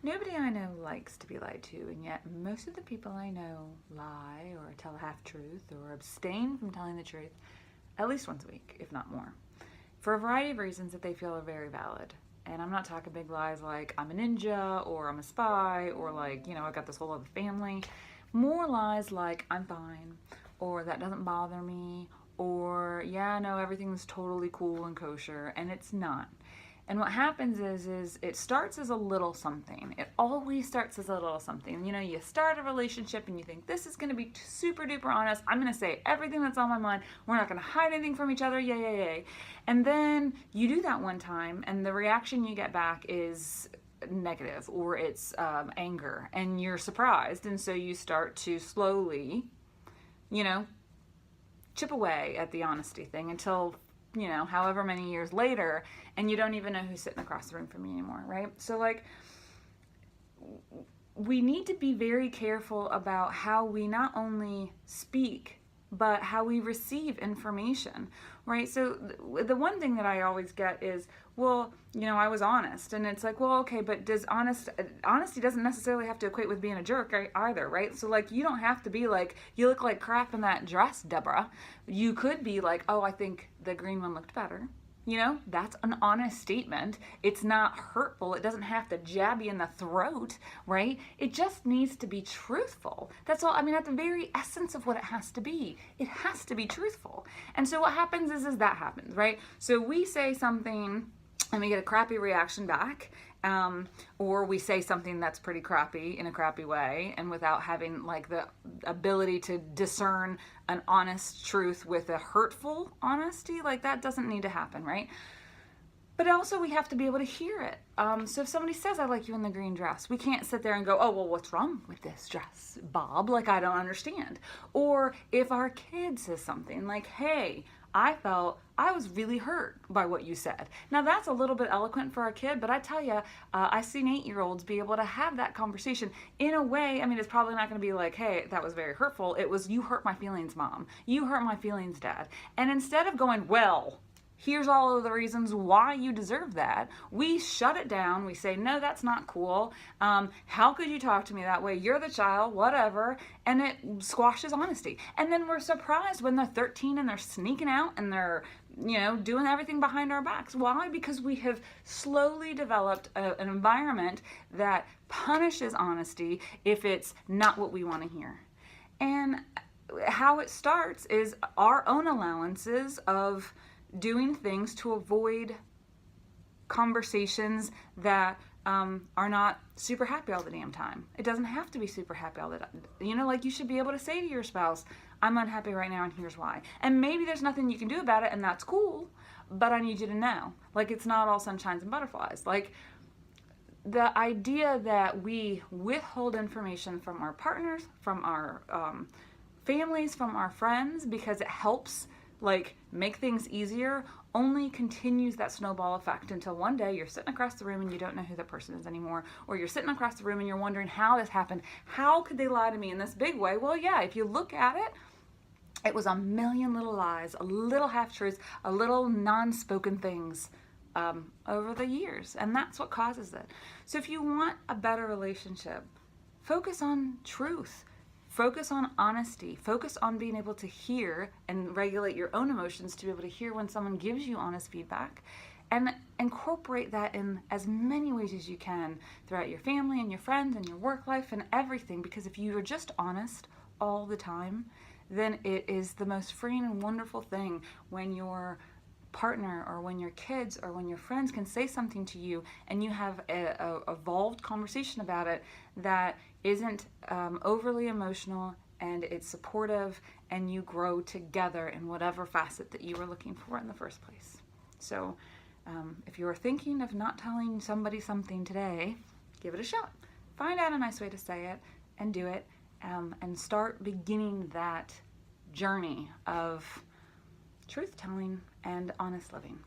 Nobody I know likes to be lied to, and yet most of the people I know lie or tell a half-truth or abstain from telling the truth at least once a week, if not more, for a variety of reasons that they feel are very valid. And I'm not talking big lies like I'm a ninja or I'm a spy or like, I've got this whole other family. More lies like I'm fine or that doesn't bother me or yeah, no, everything's totally cool and kosher, and it's not. And what happens is it starts as a little something. It always starts as a little something. You start a relationship and you think, this is going to be super duper honest. I'm going to say everything that's on my mind. We're not going to hide anything from each other. Yay, yay, yay. And then you do that one time and the reaction you get back is negative or it's anger, and you're surprised. And so you start to slowly, chip away at the honesty thing until however many years later, and you don't even know who's sitting across the room from you anymore, right? So we need to be very careful about how we not only speak, but how we receive information, right? So the one thing that I always get is, well, I was honest. And it's like, well, okay, but honesty doesn't necessarily have to equate with being a jerk either, right? So you don't have to be like, you look like crap in that dress, Deborah. You could be like, oh, I think the green one looked better. That's an honest statement. It's not hurtful. It doesn't have to jab you in the throat, right? It just needs to be truthful. That's all. I mean, at the very essence of what it has to be, it has to be truthful. And so what happens is that happens, right? So we say something and we get a crappy reaction back, or we say something that's pretty crappy in a crappy way, and without having the ability to discern an honest truth with a hurtful honesty, that doesn't need to happen, right? But also we have to be able to hear it. So if somebody says, I like you in the green dress, we can't sit there and go, oh, well, what's wrong with this dress, Bob? I don't understand. Or if our kid says something like, hey, I felt I was really hurt by what you said. Now that's a little bit eloquent for our kid, but I tell you, I've seen 8-year-olds be able to have that conversation in a way. I mean, it's probably not going to be like, hey, that was very hurtful. It was, you hurt my feelings, Mom. You hurt my feelings, Dad. And instead of going, well, here's all of the reasons why you deserve that, we shut it down. We say, no, that's not cool. How could you talk to me that way? You're the child, whatever. And it squashes honesty. And then we're surprised when they're 13 and they're sneaking out and they're, doing everything behind our backs. Why? Because we have slowly developed an environment that punishes honesty if it's not what we want to hear. And how it starts is our own allowances of doing things to avoid conversations that are not super happy all the damn time. It doesn't have to be super happy all the time. You should be able to say to your spouse, I'm unhappy right now and here's why. And maybe there's nothing you can do about it and that's cool, but I need you to know. It's not all sunshines and butterflies. The idea that we withhold information from our partners, from our families, from our friends, because it helps make things easier, only continues that snowball effect until one day you're sitting across the room and you don't know who the person is anymore, or you're sitting across the room and you're wondering how this happened. How could they lie to me in this big way? Well, yeah, if you look at it, it was a million little lies, a little half-truths, a little non-spoken things over the years, and that's what causes it. So if you want a better relationship, focus on truth. Focus on honesty. Focus on being able to hear and regulate your own emotions to be able to hear when someone gives you honest feedback, and incorporate that in as many ways as you can throughout your family and your friends and your work life and everything. Because if you are just honest all the time, then it is the most freeing and wonderful thing when your partner or when your kids or when your friends can say something to you and you have a evolved conversation about it that isn't overly emotional, and it's supportive, and you grow together in whatever facet that you were looking for in the first place. So if you're thinking of not telling somebody something today, give it a shot. Find out a nice way to say it and do it, and start beginning that journey of truth telling and honest living.